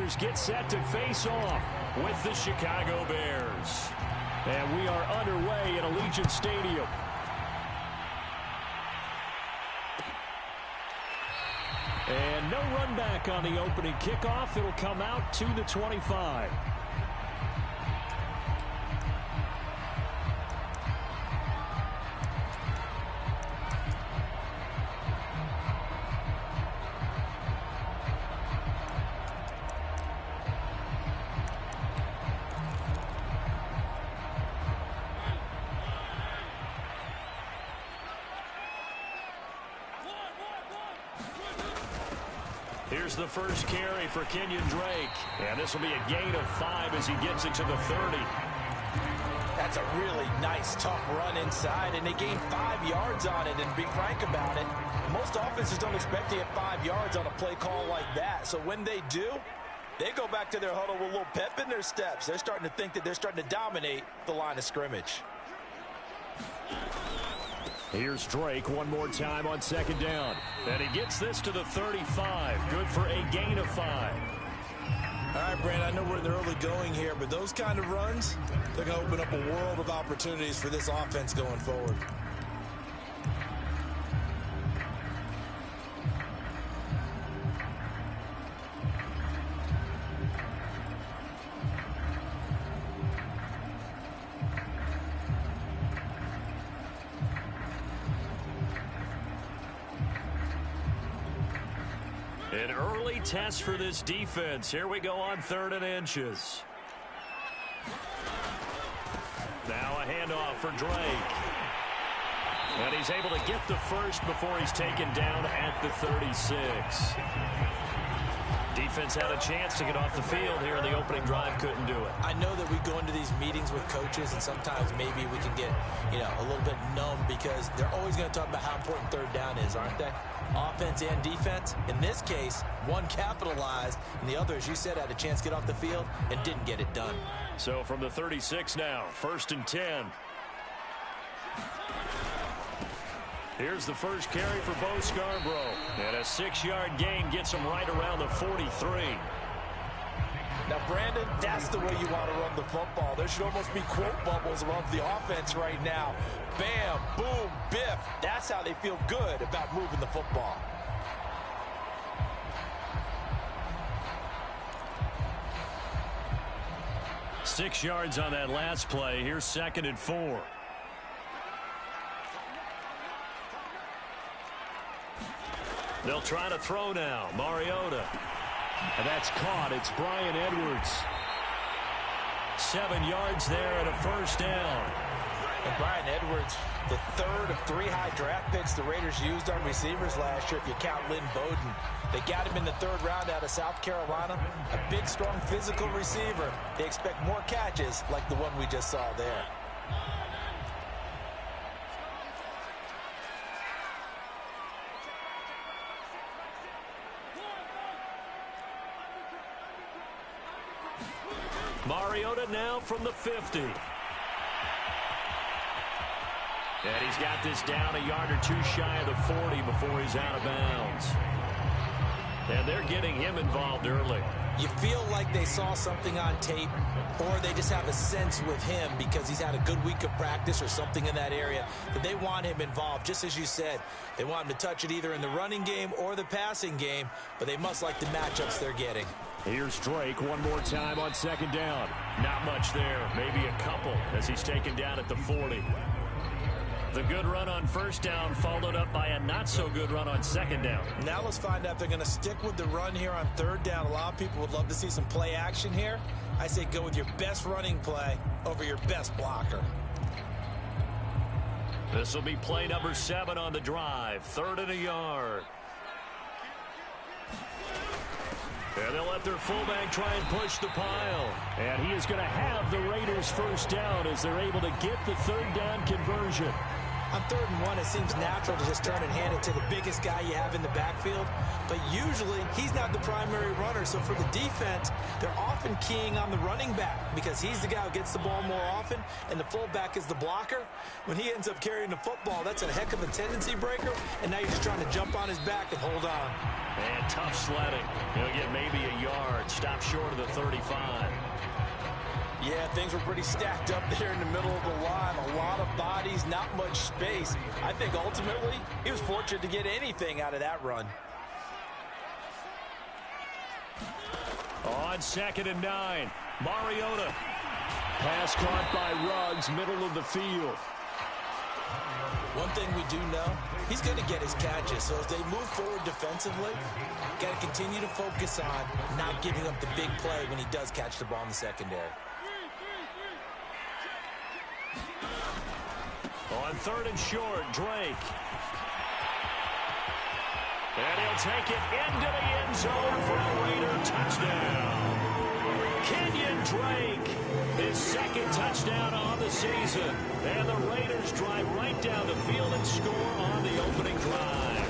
Raiders get set to face off with the Chicago Bears. And we are underway at Allegiant Stadium. And no run back on the opening kickoff. It'll come out to the 25. Here's the first carry for Kenyon Drake. And this will be a gain of 5 as he gets it to the 30. That's a really nice, tough run inside, and they gained 5 yards on it. And be frank about it, most offenses don't expect to get 5 yards on a play call like that. So when they do, they go back to their huddle with a little pep in their steps. They're starting to think that they're starting to dominate the line of scrimmage. Here's Drake one more time on second down. And he gets this to the 35. Good for a gain of 5. All right, Brand, I know we're in the early going here, but those kind of runs, they're going to open up a world of opportunities for this offense going forward. An early test for this defense. Here we go on 3rd and inches. Now a handoff for Drake. And he's able to get the first before he's taken down at the 36. Defense had a chance to get off the field here in the opening drive. Couldn't do it. I know that we go into these meetings with coaches, and sometimes maybe we can get, a little bit numb because they're always going to talk about how important 3rd down is, aren't they? Offense and defense. In this case, one capitalized, and the other, as you said, had a chance to get off the field and didn't get it done. So from the 36 now, 1st and 10. Here's the first carry for Bo Scarborough. And a 6-yard gain gets him right around the 43. Now, Brandon, that's the way you want to run the football. There should almost be quote bubbles around the offense right now. Bam, boom, biff. That's how they feel good about moving the football. Six yards on that last play. Here's 2nd and 4. They'll try to throw now. Mariota. And that's caught. It's Bryan Edwards. 7 yards there and a first down. And Bryan Edwards, the 3rd of 3 high draft picks the Raiders used on receivers last year, if you count Lynn Bowden. They got him in the 3rd round out of South Carolina. A big, strong, physical receiver. They expect more catches like the one we just saw there. Mariota now from the 50. And he's got this down a yard or 2 shy of the 40 before he's out of bounds. And they're getting him involved early. You feel like they saw something on tape, or they just have a sense with him because he's had a good week of practice or something in that area that they want him involved. Just as you said, they want him to touch it either in the running game or the passing game, but they must like the matchups they're getting. Here's Drake one more time on 2nd down. Not much there, maybe a couple as he's taken down at the 40. The good run on 1st down followed up by a not-so-good run on 2nd down. Now let's find out if they're going to stick with the run here on 3rd down. A lot of people would love to see some play action here. I say go with your best running play over your best blocker. This will be play number 7 on the drive. 3rd and a yard. And they'll let their fullback try and push the pile. And he is going to have the Raiders' first down as they're able to get the 3rd down conversion. On 3rd and 1, it seems natural to just turn and hand it to the biggest guy you have in the backfield. But usually, he's not the primary runner. So for the defense, they're often keying on the running back because he's the guy who gets the ball more often, and the fullback is the blocker. When he ends up carrying the football, that's a heck of a tendency breaker, and now you're just trying to jump on his back and hold on. And tough sledding. He'll get maybe a yard. Stop short of the 35. Yeah, things were pretty stacked up there in the middle of the line. A lot of bodies, not much space. I think ultimately he was fortunate to get anything out of that run. On 2nd and 9, Mariota. Pass caught by Ruggs, middle of the field. One thing we do know, he's going to get his catches. So as they move forward defensively, got to continue to focus on not giving up the big play when he does catch the ball in the secondary. On 3rd and short, Drake. And he'll take it into the end zone for a Raider touchdown. Kenyon Drake, his 2nd touchdown on the season. And the Raiders drive right down the field and score on the opening drive.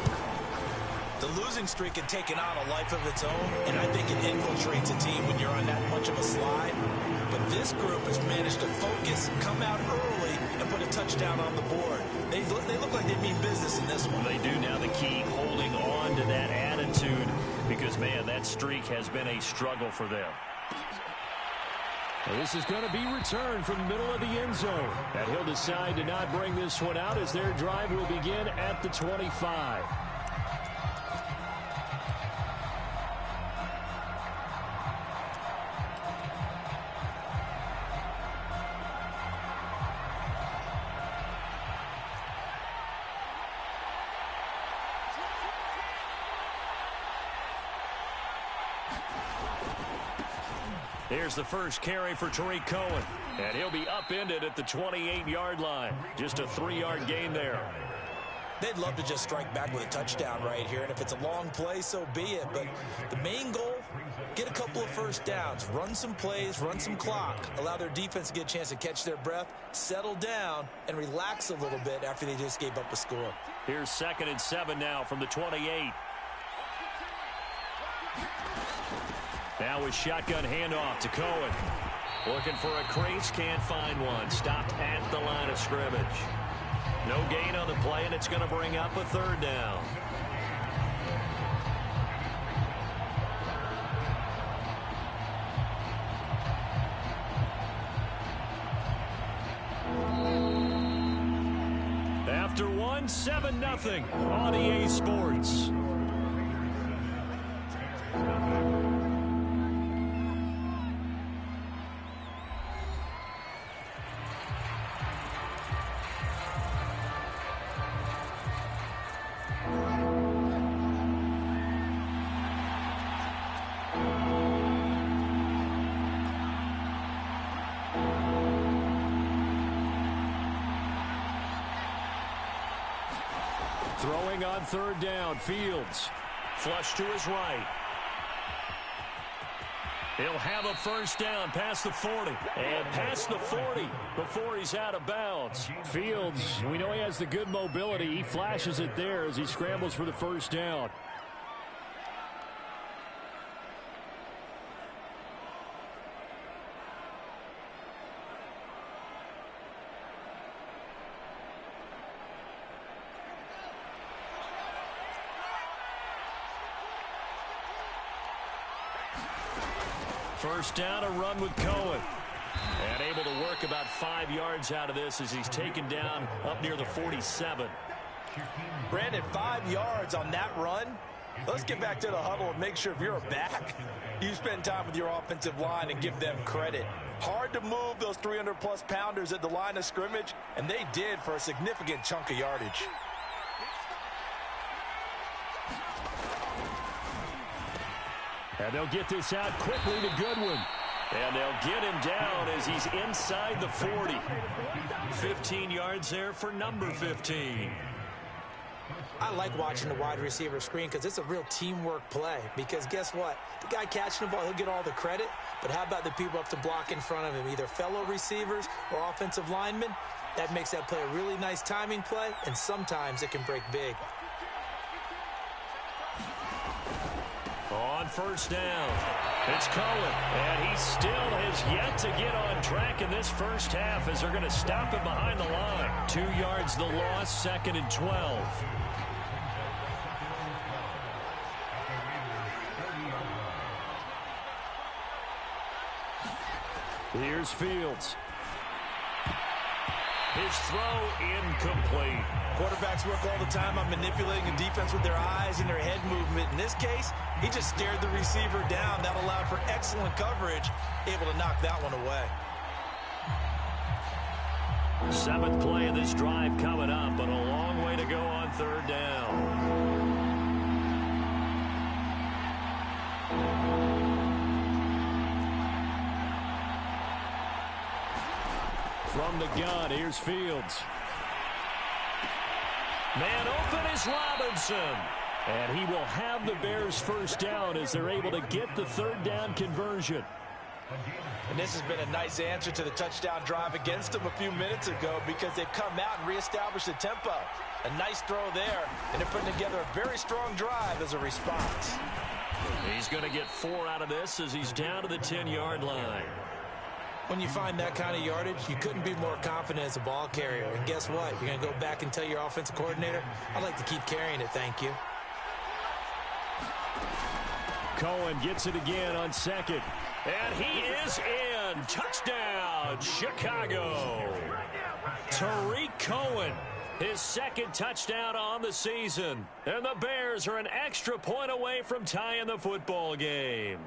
The losing streak had taken on a life of its own, and I think it infiltrates a team when you're on that much of a slide. But this group has managed to focus, come out early, and put a touchdown on the board. They look like they mean business in this one. They do. Now the key, holding on to that attitude, because, man, that streak has been a struggle for them. Well, this is going to be returned from the middle of the end zone. And he'll decide to not bring this one out as their drive will begin at the 25. Here's the first carry for Tariq Cohen. And he'll be upended at the 28-yard line. Just a 3-yard gain there. They'd love to just strike back with a touchdown right here. And if it's a long play, so be it. But the main goal, get a couple of first downs. Run some plays, run some clock. Allow their defense to get a chance to catch their breath, settle down, and relax a little bit after they just gave up a score. Here's 2nd and 7 now from the 28. Now with shotgun handoff to Cohen. Looking for a crease, can't find one. Stopped at the line of scrimmage. No gain on the play, and it's going to bring up a 3rd down. After one, 7-0 on EA Sports. Throwing on 3rd down, Fields. Flush to his right. He'll have a first down past the 40. And past the 40 before he's out of bounds. Fields, we know he has the good mobility. He flashes it there as he scrambles for the first down. First down, a run with Cohen. And able to work about 5 yards out of this as he's taken down up near the 47. Brandon, 5 yards on that run. Let's get back to the huddle and make sure if you're a back, you spend time with your offensive line and give them credit. Hard to move those 300-plus pounders at the line of scrimmage, and they did for a significant chunk of yardage. And they'll get this out quickly to Goodwin. And they'll get him down as he's inside the 40. 15 yards there for number 15. I like watching the wide receiver screen because it's a real teamwork play. Because guess what? The guy catching the ball, he'll get all the credit. But how about the people up to block in front of him, either fellow receivers or offensive linemen? That makes that play a really nice timing play, and sometimes it can break big. On first down, it's Cohen, and he still has yet to get on track in this first half as they're going to stop him behind the line. 2 yards the loss, 2nd and 12. Here's Fields. His throw incomplete. Quarterbacks work all the time on manipulating a defense with their eyes and their head movement. In this case, he just stared the receiver down. That allowed for excellent coverage, able to knock that one away. 7th play of this drive coming up, but a long way to go on 3rd down. From the gun, here's Fields. Man open is Robinson. And he will have the Bears first down as they're able to get the 3rd down conversion. And this has been a nice answer to the touchdown drive against them a few minutes ago because they've come out and reestablished the tempo. A nice throw there, and they're putting together a very strong drive as a response. He's going to get 4 out of this as he's down to the 10-yard line. When you find that kind of yardage, you couldn't be more confident as a ball carrier. And guess what? You're going to go back and tell your offensive coordinator, I'd like to keep carrying it, thank you. Cohen gets it again on 2nd. And he is in. Touchdown, Chicago. Tariq Cohen, his 2nd touchdown on the season. And the Bears are an extra point away from tying the football game.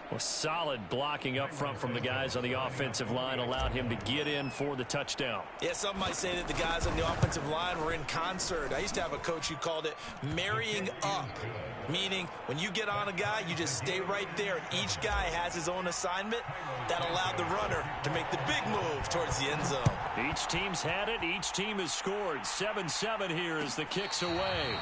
Well, solid blocking up front from the guys on the offensive line allowed him to get in for the touchdown. Yeah, some might say that the guys on the offensive line were in concert. I used to have a coach who called it marrying up, meaning when you get on a guy, you just stay right there, and each guy has his own assignment. That allowed the runner to make the big move towards the end zone. Each team's had it. Each team has scored. 7-7 here as the kick's away.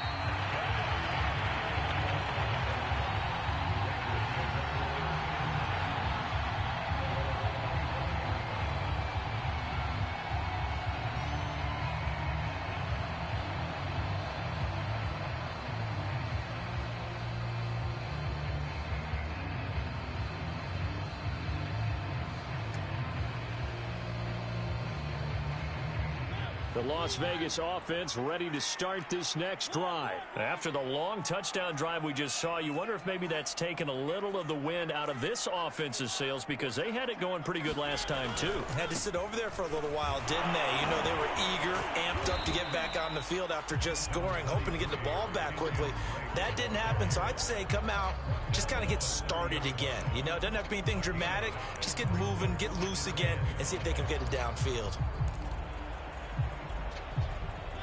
The Las Vegas offense ready to start this next drive. After the long touchdown drive we just saw, you wonder if maybe that's taken a little of the wind out of this offense's sails because they had it going pretty good last time, too. Had to sit over there for a little while, didn't they? You know, they were eager, amped up to get back on the field after just scoring, hoping to get the ball back quickly. That didn't happen, so I'd say come out, just kind of get started again. You know, it doesn't have to be anything dramatic. Just get moving, get loose again, and see if they can get it downfield.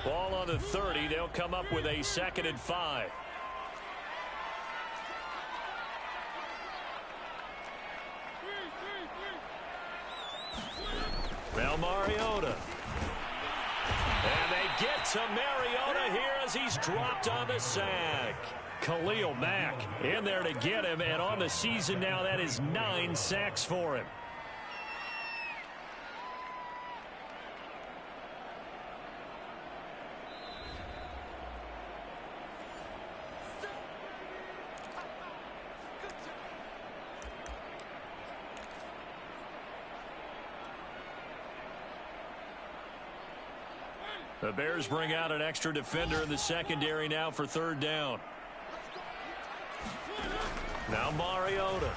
Ball on the 30. They'll come up with a 2nd and 5. Now Mariota. And they get to Mariota here as he's dropped on the sack. Khalil Mack in there to get him, and on the season now that is 9 sacks for him. The Bears bring out an extra defender in the secondary now for 3rd down. Now Mariota.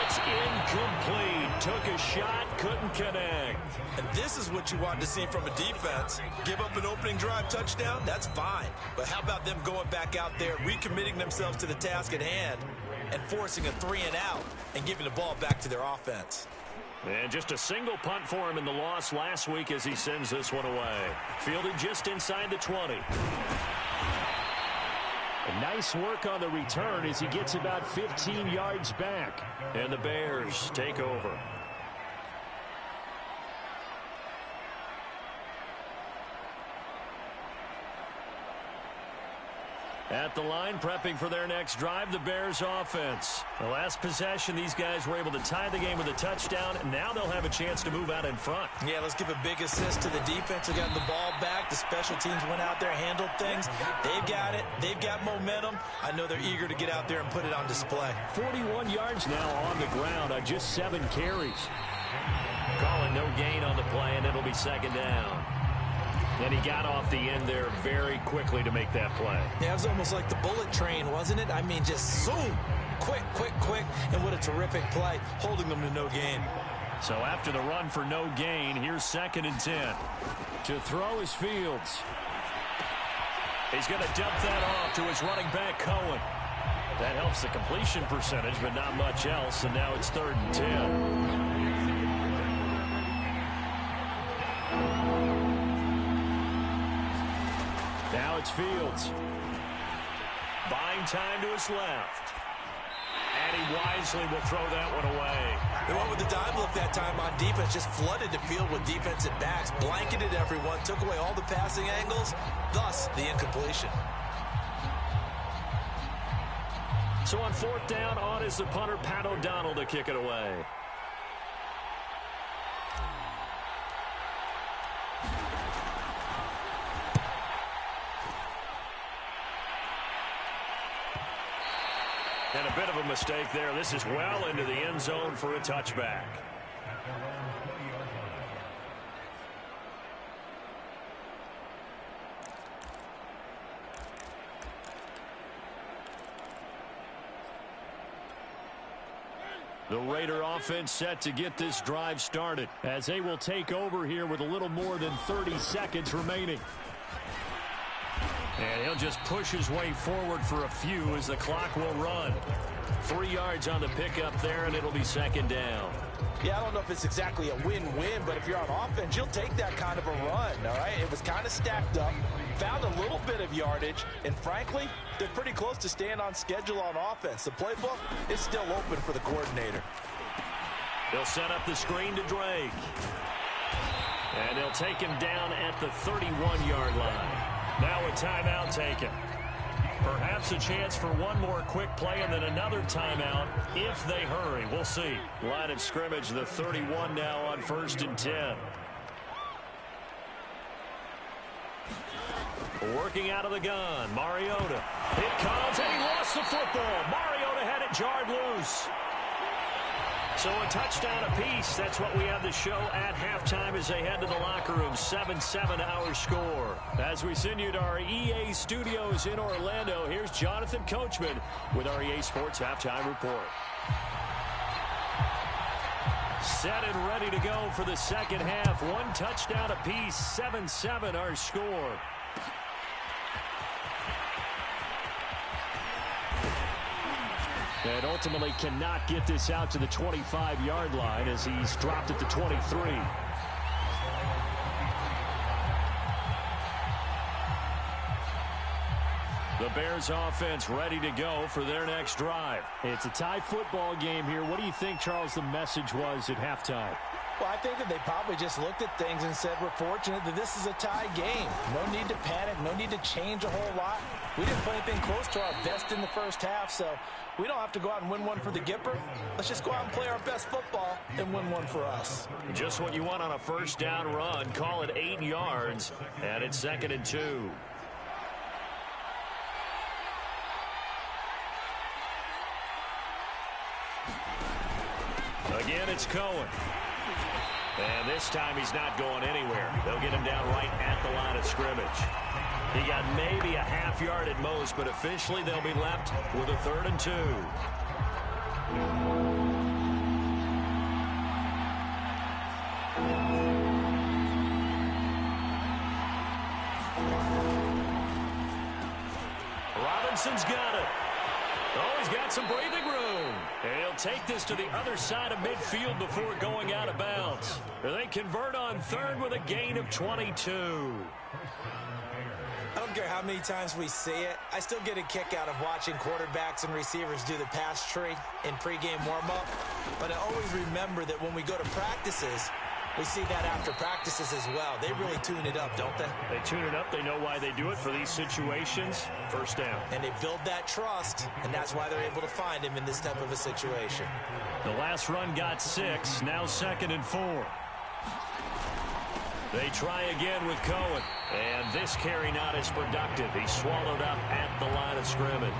It's incomplete. Took a shot, couldn't connect. And this is what you want to see from a defense. Give up an opening drive touchdown, that's fine. But how about them going back out there, recommitting themselves to the task at hand, and forcing a 3-and-out and giving the ball back to their offense. And just a single punt for him in the loss last week as he sends this one away. Fielded just inside the 20. A nice work on the return as he gets about 15 yards back. And the Bears take over. At the line, prepping for their next drive, the Bears offense. The last possession, these guys were able to tie the game with a touchdown, and now they'll have a chance to move out in front. Yeah, let's give a big assist to the defense who got the ball back. The special teams went out there, handled things. They've got it. They've got momentum. I know they're eager to get out there and put it on display. 41 yards now on the ground on just 7 carries. Calling no gain on the play, and it'll be second down. And he got off the end there very quickly to make that play. Yeah, it was almost like the bullet train, wasn't it? I mean, just zoom. Quick, quick, quick. And what a terrific play, holding them to no gain. So after the run for no gain, here's 2nd and 10. To throw is Fields. He's going to dump that off to his running back, Cohen. That helps the completion percentage, but not much else. And now it's 3rd and 10. Now it's Fields. Buying time to his left. And he wisely will throw that one away. They went with the dime look that time on defense, just flooded the field with defensive backs, blanketed everyone, took away all the passing angles, thus the incompletion. So on 4th down, on is the punter, Pat O'Donnell, to kick it away. And a bit of a mistake there. This is well into the end zone for a touchback. The Raider offense set to get this drive started as they will take over here with a little more than 30 seconds remaining. And he'll just push his way forward for a few as the clock will run. 3 yards on the pickup there, and it'll be 2nd down. Yeah, I don't know if it's exactly a win-win, but if you're on offense, you'll take that kind of a run, all right? It was kind of stacked up, found a little bit of yardage, and frankly, they're pretty close to staying on schedule on offense. The playbook is still open for the coordinator. They'll set up the screen to Drake. And they'll take him down at the 31-yard line. Now a timeout taken. Perhaps a chance for one more quick play and then another timeout if they hurry. We'll see. Line of scrimmage, the 31 now on 1st and 10. Working out of the gun, Mariota. It comes, and he lost the football. Mariota had it jarred loose. So a touchdown apiece. That's what we have to show at halftime as they head to the locker room. 7-7 our score. As we send you to our EA studios in Orlando, here's Jonathan Coachman with our EA Sports Halftime Report. Set and ready to go for the second half. 1 touchdown apiece. 7-7 our score. And ultimately cannot get this out to the 25-yard line as he's dropped at the 23. The Bears offense ready to go for their next drive. It's a tie football game here. What do you think, Charles, the message was at halftime? Well, I think that they probably just looked at things and said, we're fortunate that this is a tie game. No need to panic. No need to change a whole lot. We didn't play anything close to our best in the first half, so we don't have to go out and win one for the Gipper. Let's just go out and play our best football and win one for us. Just what you want on a first down run. Call it 8 yards, and it's 2nd and 2. Again, it's Cohen. And this time he's not going anywhere. They'll get him down right at the line of scrimmage. He got maybe a half yard at most, but officially they'll be left with a 3rd and 2. Robinson's got it. Oh, he's got some breathing room. And he'll take this to the other side of midfield before going out of bounds. They convert on 3rd with a gain of 22. I don't care how many times we see it. I still get a kick out of watching quarterbacks and receivers do the pass tree in pregame warm-up. But I always remember that when we go to practices, We see that after practices as well. They really tune it up, don't they? They tune it up. They know why they do it for these situations. First down. And they build that trust, and that's why they're able to find him in this type of a situation. The last run got 6. Now 2nd and 4. They try again with Cohen. And this carry not as productive. He's swallowed up at the line of scrimmage.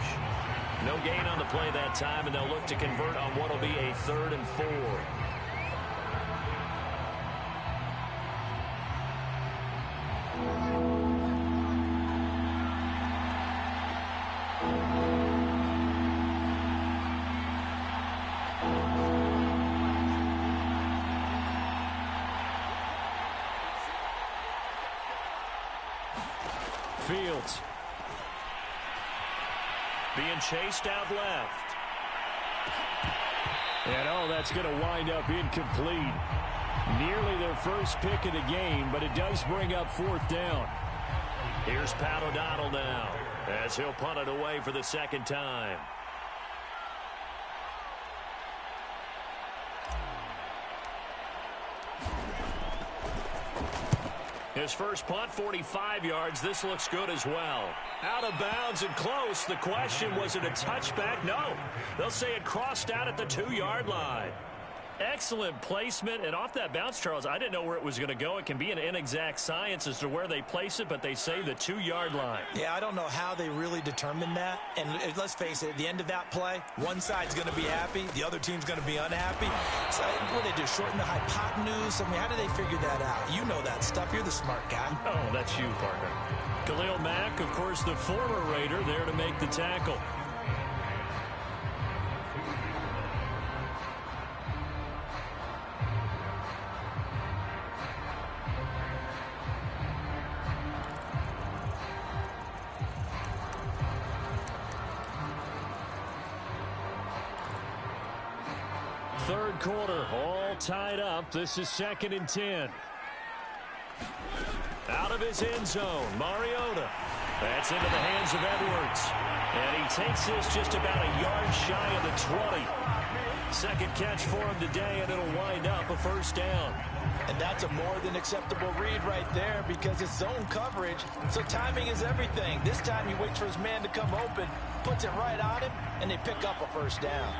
No gain on the play that time, and they'll look to convert on what will be a 3rd and 4. Fields being chased out left. And oh, that's going to wind up incomplete. Nearly their first pick of the game, but it does bring up 4th down. Here's Pat O'Donnell now as he'll punt it away for the 2nd time. His first punt, 45 yards. This looks good as well. Out of bounds and close. The question, was it a touchback? No. They'll say it crossed out at the 2-yard line. Excellent placement, and off that bounce, Charles, I didn't know where it was going to go. It can be an inexact science as to where they place it, but they say the 2-yard line. Yeah, I don't know how they really determined that. And let's face it, at the end of that play, one side's going to be happy, the other team's going to be unhappy. So what do they do, shorten the hypotenuse? I mean, how do they figure that out? You know that stuff. You're the smart guy. Oh, that's you, partner. Khalil Mack, of course, the former Raider, there to make the tackle. Third quarter, all tied up. This is 2nd and 10. Out of his end zone, Mariota. That's into the hands of Edwards. And he takes this just about a yard shy of the 20. Second catch for him today, and it'll wind up a 1st down. And that's a more than acceptable read right there because it's zone coverage, so timing is everything. This time he waits for his man to come open, puts it right on him, and they pick up a 1st down.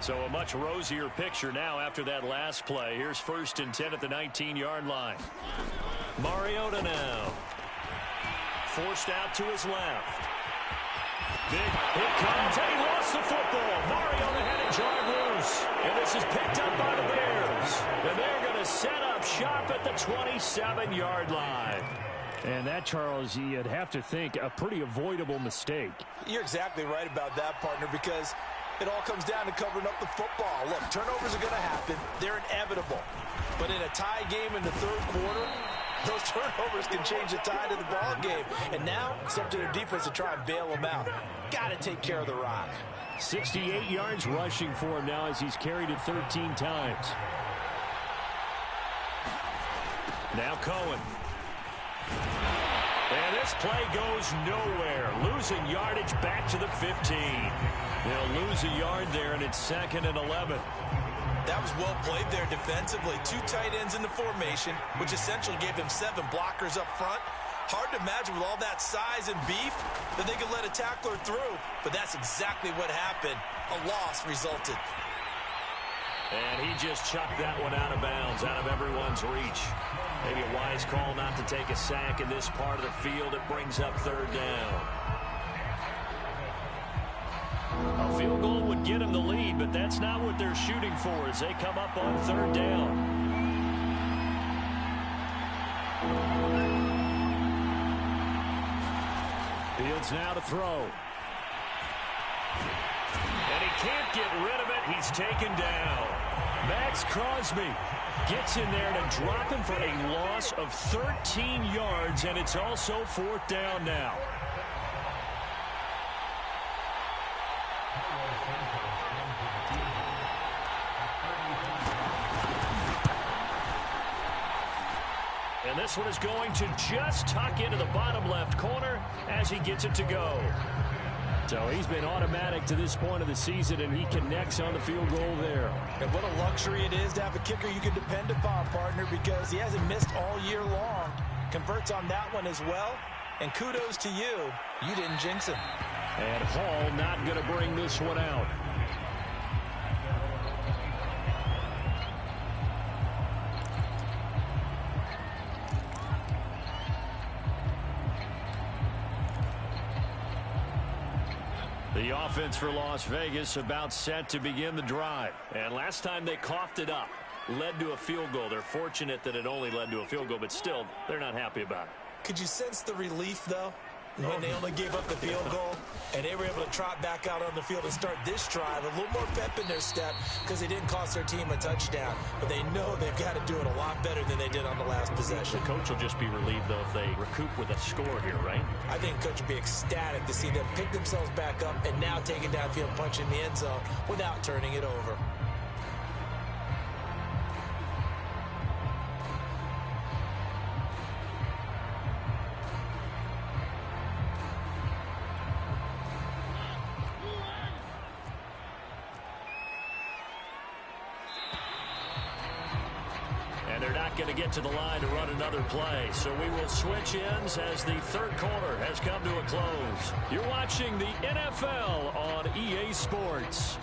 So a much rosier picture now after that last play. Here's 1st and 10 at the 19-yard line. Mariota now. Forced out to his left. Big hit comes, and he lost the football. Mariota had it jarred loose. And this is picked up by the Bears. And they're going to set up shop at the 27-yard line. And that, Charles, you'd have to think a pretty avoidable mistake. You're exactly right about that, partner, because it all comes down to covering up the football. Look, turnovers are going to happen. They're inevitable. But in a tie game in the 3rd quarter, those turnovers can change the tide of the ball game. And now it's up to their defense to try and bail them out. Got to take care of the rock. 68 yards rushing for him now as he's carried it 13 times. Now Cohen. And this play goes nowhere. Losing yardage back to the 15. They'll lose a yard there, and it's 2nd and 11. That was well played there defensively. 2 tight ends in the formation, which essentially gave them 7 blockers up front. Hard to imagine with all that size and beef that they could let a tackler through. But that's exactly what happened. A loss resulted. And he just chucked that one out of bounds, out of everyone's reach. Maybe a wise call not to take a sack in this part of the field. It brings up 3rd down. A field goal would get him the lead, but that's not what they're shooting for as they come up on 3rd down. Fields now to throw. And he can't get rid of it. He's taken down. Max Crosby gets in there to drop him for a loss of 13 yards, and it's also 4th down now. And this one is going to just tuck into the bottom left corner as he gets it to go. So he's been automatic to this point of the season, and he connects on the field goal there. And what a luxury it is to have a kicker you can depend upon, partner, because he hasn't missed all year long. Converts on that one as well. And kudos to you. You didn't jinx him. And Hall not going to bring this one out. The offense for Las Vegas about set to begin the drive. And last time they coughed it up, led to a field goal. They're fortunate that it only led to a field goal, but still, they're not happy about it. Could you sense the relief, though, when they only gave up the field goal and they were able to trot back out on the field and start this drive? A little more pep in their step because they didn't cost their team a touchdown. But they know they've got to do it a lot better than they did on the last possession. The coach will just be relieved, though, if they recoup with a score here, right? I think the coach would be ecstatic to see them pick themselves back up and now take it downfield, punch in the end zone without turning it over. Going to get to the line to run another play. So we will switch ends as the third quarter has come to a close. You're watching the NFL on EA Sports.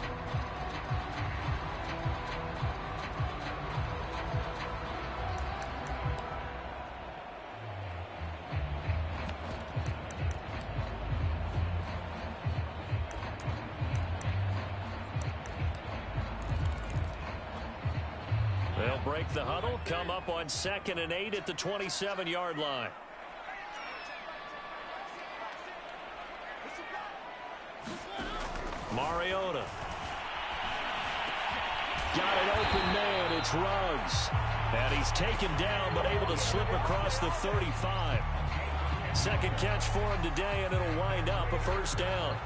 They'll break the huddle, come up on 2nd and 8 at the 27-yard line. Mariota. Got an open man. It's Ruggs. And he's taken down, but able to slip across the 35. Second catch for him today, and it'll wind up a first down.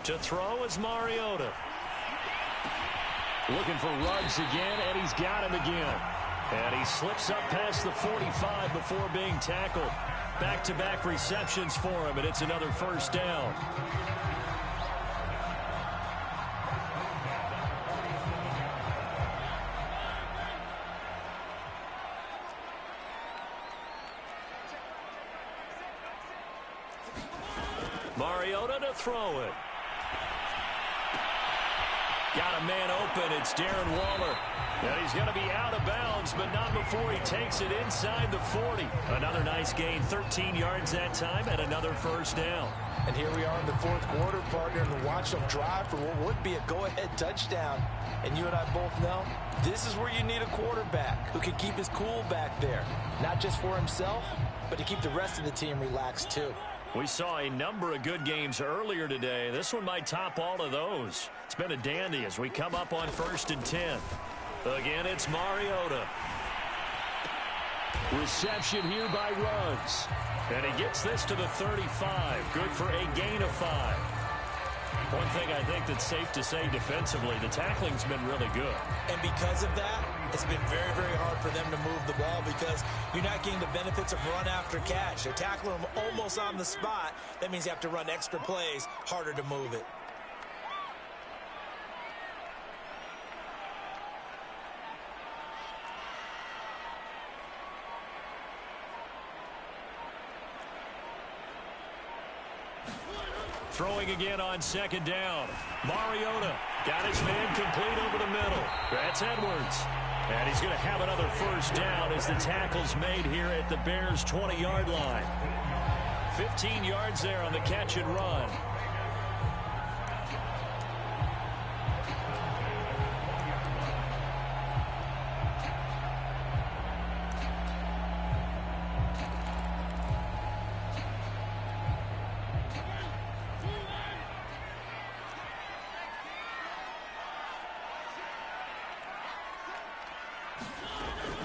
To throw is Mariota. Looking for Ruggs again, and he's got him again. And he slips up past the 45 before being tackled. Back-to-back receptions for him, and it's another first down. Mariota to throw it. Got a man open. It's Darren Waller. And he's going to be out of bounds, but not before he takes it inside the 40. Another nice gain, 13 yards that time, and another first down. And here we are in the fourth quarter, partner, and watch them drive for what would be a go-ahead touchdown. And you and I both know this is where you need a quarterback who can keep his cool back there. Not just for himself, but to keep the rest of the team relaxed, too. We saw a number of good games earlier today. This one might top all of those. It's been a dandy as we come up on 1st and 10. Again, it's Mariota. Reception here by Ruggs. And he gets this to the 35. Good for a gain of 5. One thing I think that's safe to say defensively, the tackling's been really good. And because of that, it's been very, very hard for them to move the ball because you're not getting the benefits of run after catch. They're tackling them almost on the spot. That means you have to run extra plays, harder to move it. Throwing again on 2nd down. Mariota got his man complete over the middle. That's Edwards. And he's going to have another first down as the tackle's made here at the Bears' 20-yard line. 15 yards there on the catch and run.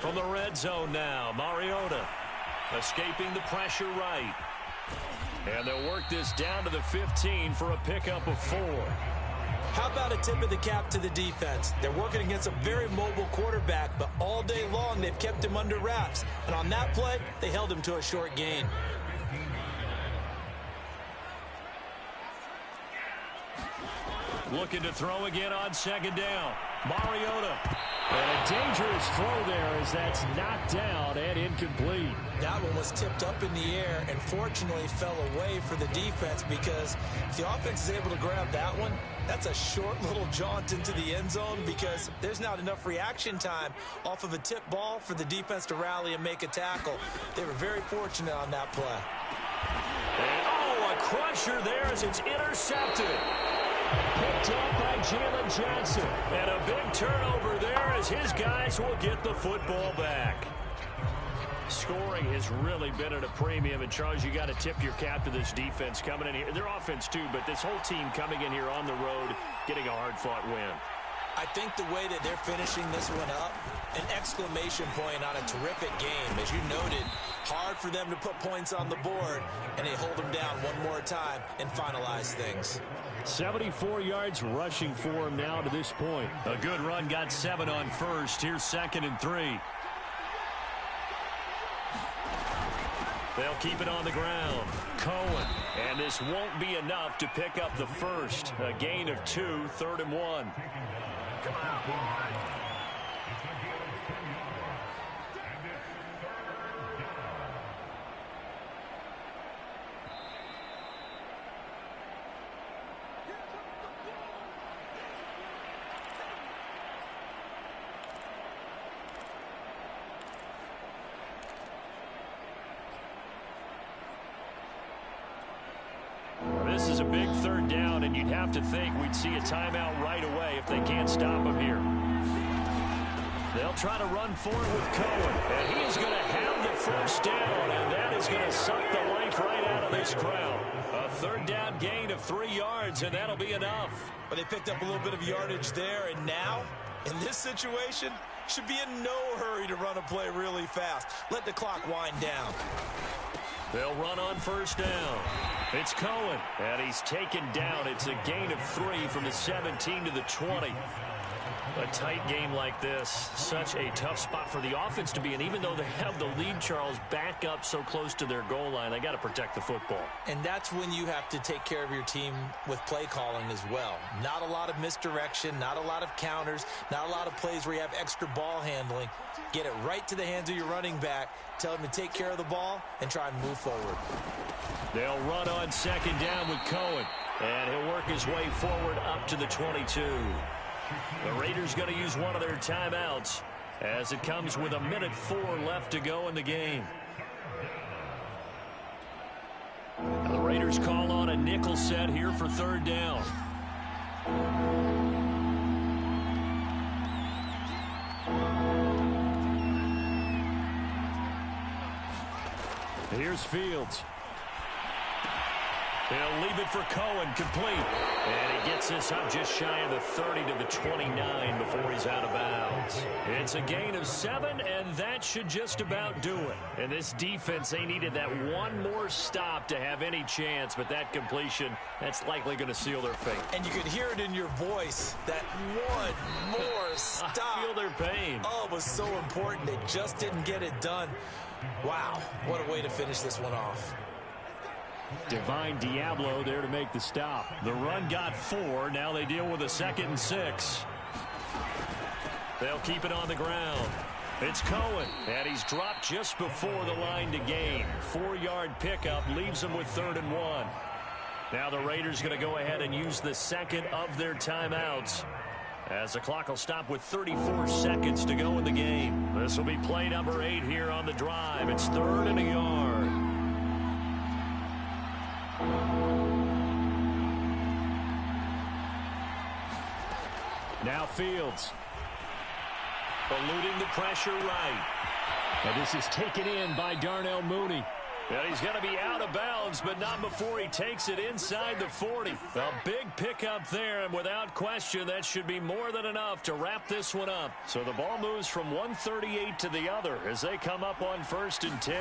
From the red zone now, Mariota escaping the pressure right. And they'll work this down to the 15 for a pickup of 4. How about a tip of the cap to the defense? They're working against a very mobile quarterback, but all day long they've kept him under wraps. And on that play, they held him to a short gain. Looking to throw again on second down. Mariota. And a dangerous throw there as that's knocked down and incomplete. That one was tipped up in the air and fortunately fell away for the defense, because if the offense is able to grab that one, that's a short little jaunt into the end zone, because there's not enough reaction time off of a tip ball for the defense to rally and make a tackle. They were very fortunate on that play. And, oh, a crusher there as it's intercepted. Picked up by Jalen Johnson. And a big turnover there as his guys will get the football back. Scoring has really been at a premium. And, Charles, you got to tip your cap to this defense coming in here. Their offense, too, but this whole team coming in here on the road, getting a hard-fought win. I think the way that they're finishing this one up, an exclamation point on a terrific game. As you noted, hard for them to put points on the board, and they hold them down one more time and finalize things. 74 yards rushing for him now to this point. A good run, got 7 on first. Here's 2nd and 3. They'll keep it on the ground. Cohen. And this won't be enough to pick up the first. A gain of 2, 3rd and 1. This is a big 3rd down, and you'd have to think we'd see a timeout right away if they can't stop him here. They'll try to run forward with Cohen, and he is going to have the first down, and that is going to suck the life right out of this crowd. A 3rd down gain of 3 yards, and that'll be enough. But they picked up a little bit of yardage there, and now, in this situation, should be in no hurry to run a play really fast. Let the clock wind down. They'll run on 1st down. It's Cohen, and he's taken down. It's a gain of 3 from the 17 to the 20. A tight game like this, such a tough spot for the offense to be in. Even though they have the lead, Charles, back up so close to their goal line, they got to protect the football. And that's when you have to take care of your team with play calling as well. Not a lot of misdirection, not a lot of counters, not a lot of plays where you have extra ball handling. Get it right to the hands of your running back, tell him to take care of the ball, and try and move forward. They'll run on 2nd down with Cohen, and he'll work his way forward up to the 22. The Raiders going to use one of their timeouts as it comes with 1:04 left to go in the game. Now the Raiders call on a nickel set here for 3rd down. Here's Fields. He'll leave it for Cohen, complete. And he gets this up just shy of the 30 to the 29 before he's out of bounds. It's a gain of 7, and that should just about do it. And this defense, they needed that one more stop to have any chance, but that completion, that's likely going to seal their fate. And you could hear it in your voice, that one more stop. I feel their pain. Oh, it was so important. They just didn't get it done. Wow, what a way to finish this one off. Divine Diablo there to make the stop. The run got 4. Now they deal with a 2nd and 6. They'll keep it on the ground. It's Cohen, and he's dropped just before the line to gain. 4-yard pickup leaves them with 3rd and 1. Now the Raiders going to go ahead and use the 2nd of their timeouts, as the clock will stop with 34 seconds to go in the game. This will be play number 8 here on the drive. It's 3rd and a yard. Now Fields. Eluding the pressure right. And this is taken in by Darnell Mooney. And he's going to be out of bounds, but not before he takes it inside the 40. A big pickup there, and without question, that should be more than enough to wrap this one up. So the ball moves from 138 to the other as they come up on 1st and 10.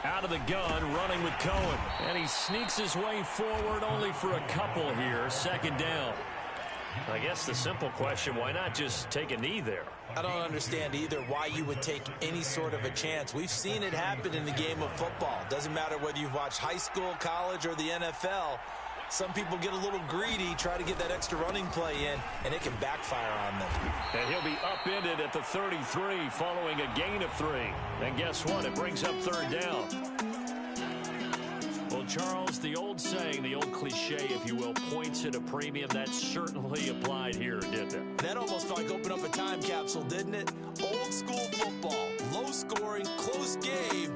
Out of the gun, running with Cohen. And he sneaks his way forward only for a couple here. 2nd down. I guess the simple question, why not just take a knee there? I don't understand either why you would take any sort of a chance. We've seen it happen in the game of football. Doesn't matter whether you've watched high school, college, or the NFL. Some people get a little greedy, try to get that extra running play in, and it can backfire on them. And he'll be upended at the 33 following a gain of 3. And guess what? It brings up 3rd down. Well, Charles, the old saying, the old cliche, if you will, points at a premium, that certainly applied here, didn't it? That almost felt like opened up a time capsule, didn't it? Old school football, low scoring, close game.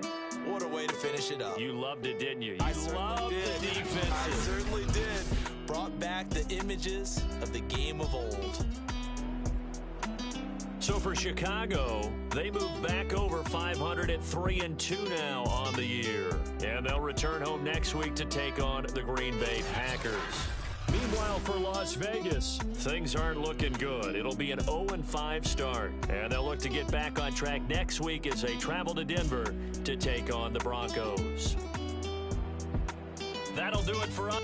What a way to finish it up. You loved it, didn't you? I You loved the defense. I certainly did. Brought back the images of the game of old. So for Chicago, they move back over 500 at 3-2 now on the year. And they'll return home next week to take on the Green Bay Packers. Meanwhile, for Las Vegas, things aren't looking good. It'll be an 0-5 start. And they'll look to get back on track next week as they travel to Denver to take on the Broncos. That'll do it for us.